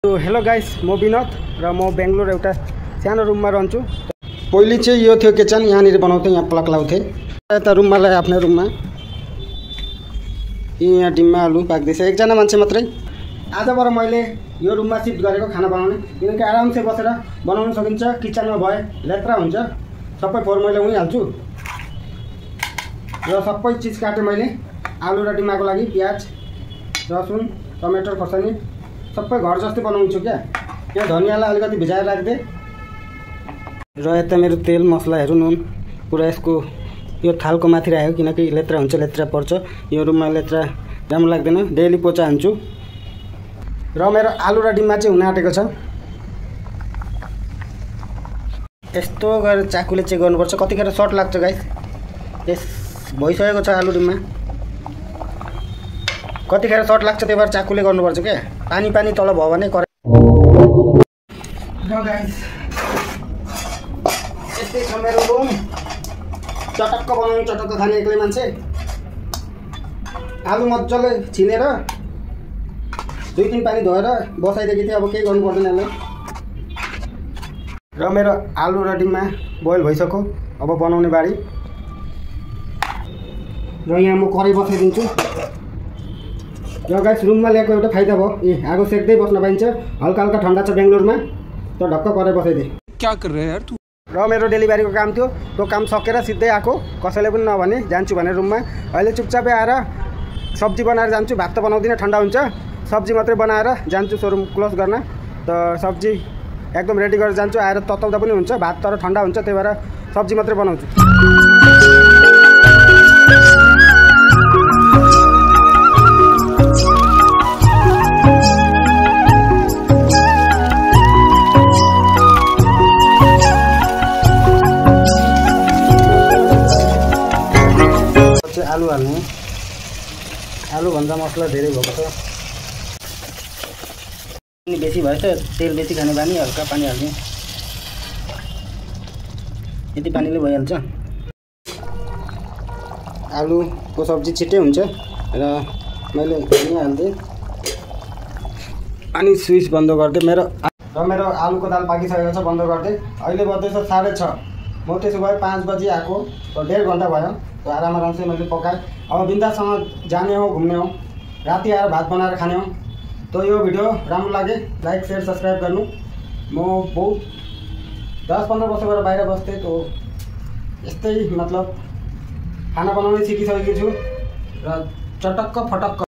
Hello guys, म विनोद र म बेंगलोर एउटा सानो रुममा रहन्छु। पहिले चाहिँ यो थियो किचन, यहाँनिर बनाउँथे, यहाँ प्लग लाउँथे। यता रुममा ल्याए आफ्नो रुममा। यहाँ डिममा आलु पाक्दैछ, एकजना मान्छे मात्रै। आजबाट मैले यो रुममा शिफ्ट गरेको खाना बनाउने, किनकि आरामसे बसेर बनाउन सकिन्छ। किचनमा भए लेत्रा हुन्छ, सबै फोहोर मैले उही हाल्छु र सबै चिज काटे मैले। आलु र डिमाको लागि प्याज, लसुन, टमाटर खोर्सानी सबै घर जस्तै बनाउँछु क्या। यहाँ धनियालाई अलिकति भिजाएर राख्दै र यता मेरो तेल मसलाहरू नुन पुरा यसको यो थालको माथि राख्यो, किनकि लेत्रा हुन्छ, लेत्रा पर्छ। यो रुममा लेत्रा राम्रो लाग्दैन, डेली पोचा हान्छु। र मेरो आलु र डिम्बा चाहिँ हुन आँटेको छ। यस्तो गरेर चाकुले चेक गर्नुपर्छ, कतिखेर सर्ट लाग्छ गाइस। यस भइसकेको छ आलु डिम्बा, कतिखेर सर्ट लाग्छ त्यही भएर चाकुले गर्नुपर्छ क्या। पानी पानी तल भयो भने करे। गाइस यस्तै छ मेरो रुम। चटक्क बनाउनु, चटक्क खाने एक्लै मान्छे। आलु मजाले छिनेर 2-3 पानी धोएर बसाइदिएको थिएँ, अब केही गर्नु पर्दैन यसलाई। र मेरो आलु र डिम्बा बोइल भइसक्यो, अब बनाउने बारी। र यहाँ म कराई बसाइदिन्छु। र गाइस रुममा ल्याएको एउटा फाइदा भयो, आगो सेक्दै बस्न पाइन्छ। हल्का हल्का ठन्डा छ बेंगलोरमा, त ढक्क कराई बसाइदिए। क्या कर रहे यार तू? र मेरो डेलिभरीको काम थियो, त्यो काम सकेर सिधै आएको, कसैले पनि नभने जान्छु भने रुममा। अहिले चुपचापै आएर सब्जी बनाएर जान्छु। भात त बनाउँदिनँ, ठन्डा हुन्छ। सब्जी मात्रै बनाएर जान्छु सोरुम क्लोज गर्न। त सब्जी एकदम रेडी गरेर जान्छु। आएर तताउँदा पनि हुन्छ, भात तर ठन्डा हुन्छ, त्यही भएर सब्जी मात्रै बनाउँछु। आलु हाल्ने, आलुभन्दा मसला धेरै भएको छ। पानी बेसी भएछ, तेल बेसी खाने बानी, हल्का पानी हाल्ने। यति पानीले भइहाल्छ। आलुको सब्जी छिट्टै हुन्छ र मैले पानी हाल्दै अनि स्विच बन्द गर्दै मेरो आलुको दाल पाकिसकेको छ, बन्द गर्दै। अहिले बज्दैछ 6:30। म त्यसो भए 5 बजी आएको, त 1.5 घन्टा भयो। तो आराम से मैले पकाएँ। अब बिन्दासँग जाने हो, घुम्ने हो, राति आएर भात बनाएर खाने हो। तो यो भिडियो राम्रो लागे लाइक शेयर सब्सक्राइब गर्नु। म बहुत 10-15 वर्षबाट बाहिर बस्थेँ, तो यस्तै मतलब खाना बनाउनै सिकिसकेको छु र चटक्क फटक्क